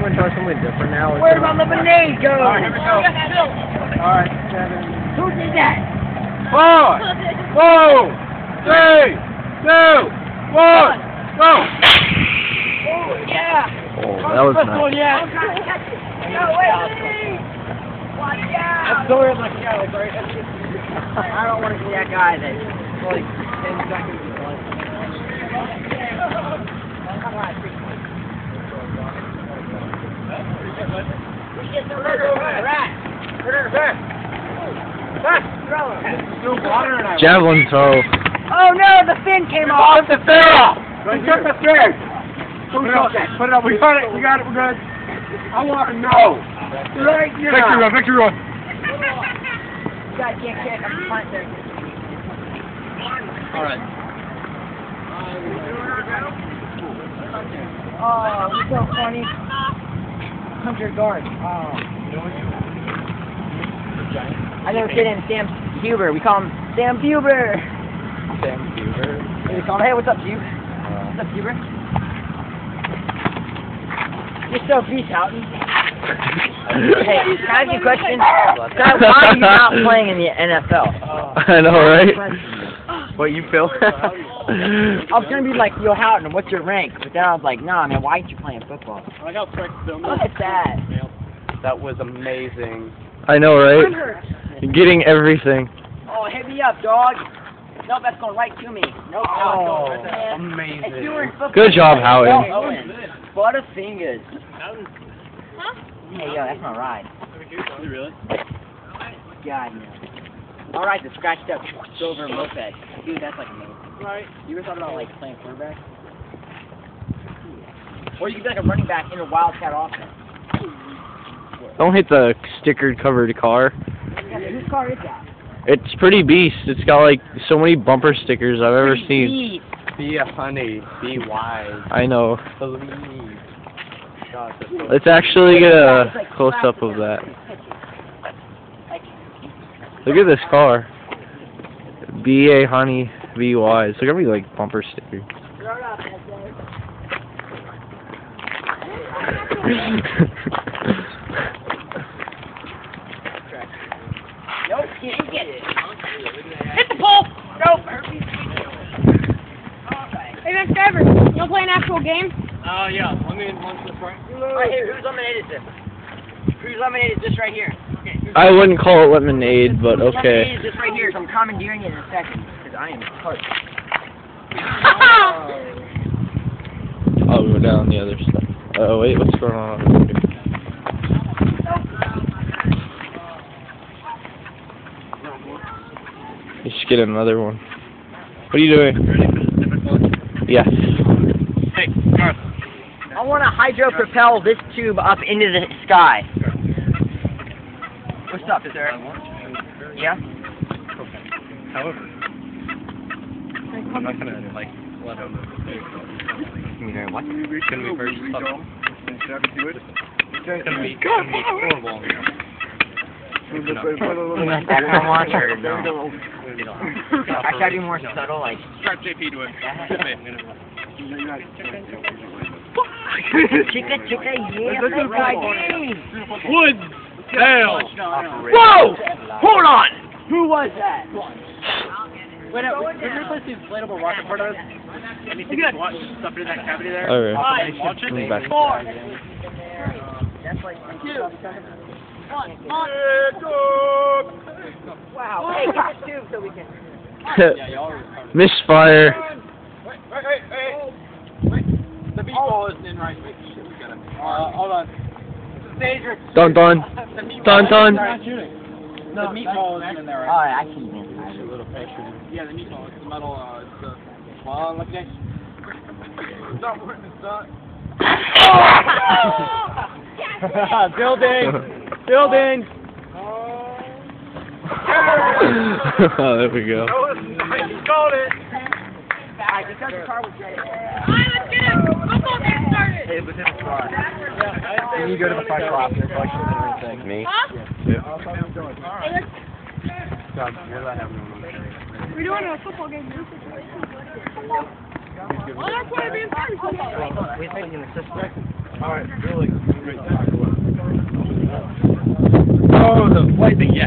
want to try something different now? Where'd my lemonade go? Alright, here we go. Alright, 7. Who did that? 4, 3, 2, 1, go! Oh, yeah. Oh, that was nice. Yeah. No, wait. Watch out. That's so weird, like, yeah, like, right? I don't want to see that guy that, Like, 10 seconds is like... Javelin throw. Oh no, the fin came off. Put the fin off! He took the fin! Put it up, we got it, we're good. I want to know. Right now. Victory run. You guys can't kick, I'm punt there. Alright. Oh, you're so funny. 100 yards. Oh. I know a kid named Sam Huber. We call him Sam Huber. Sam Huber. We call him, hey, what's up, Hugh? What's up, Huber? You're so beast, Houghton. Hey, can I ask you a question? Why are you not playing in the NFL? I know, right? What, you Phil? I was gonna be like, yo, Houghton, what's your rank? But then I was like, nah, man, why aren't you playing football? I got quick film. Look at that. That was amazing. I know, right? Getting everything. Oh, hit me up, dog. Nope, that's going right to me. Nope. Oh, man. amazing. If you were in football, Good job, Howie. Butterfingers. Huh? Hey, yo, that's my ride. Really? God, no. All right, the scratched up silver moped. Dude, that's like amazing. Right. You ever thought about like playing quarterback? Or you could be like a running back in a Wildcat offense. Don't hit the stickered covered car. Yeah, whose car is that? It's pretty beast. It's got like so many bumper stickers I've ever seen. Be a honey. Be wise. I know. Believe. God, that's so Let's actually get a close up of that. Look at this car. Be a honey, be wise. Look at me like bumper stickers. Nope, can't get it. Hit the pole! Nope. Hey, Max Driver, you want to play an actual game? yeah. Let me in one to the front. Right here, whose lemonade is this? Whose lemonade is this right here? Okay. I wouldn't call it lemonade, but Whose okay. lemonade is this right here? So I'm commandeering it in a second, because I am pumped. I'll go down the other side. Oh wait, what's going on over here? You should get another one. What are you doing? Ready for this different one? Yes. Hey, Garth. I want to hydro propel this tube up into the sky. What's up? Is there? Yeah? However, I'm not gonna like let him. What? Can we first stop? It's gonna be horrible. That kind of launch or no? I try to be more subtle, like. Strap JP to it. Chica, yeah. Woods! Hell! Whoa! Hold on! Who was that? Wait, no, can you replace the inflatable rocket part of this? Anything to watch stuff in that cavity there? Alright. Watch it. I'm back. That's like 2, 1. Wow. Hey, get the tube so we can. Misfire. Wait. The meatball isn't in right. Wait, shit, we gotta. Hold on. Stage. Dun dun. Dun dun. The meatball isn't in there, right? Alright, I can win. A little pressure. Yeah, the meatball. It's the metal. It's the. Come on, look at. Stop. Building. Oh, there we go. He called it. Alright, because the car was ready. Alright, let's get it. Football game started. It was in the car. Can you go to the front office? Me? Huh? Yeah. Hey, we're doing a football game. Well, that's why I'm being sorry football. We're thinking the system. Alright, really. Oh, the flight thing, yeah.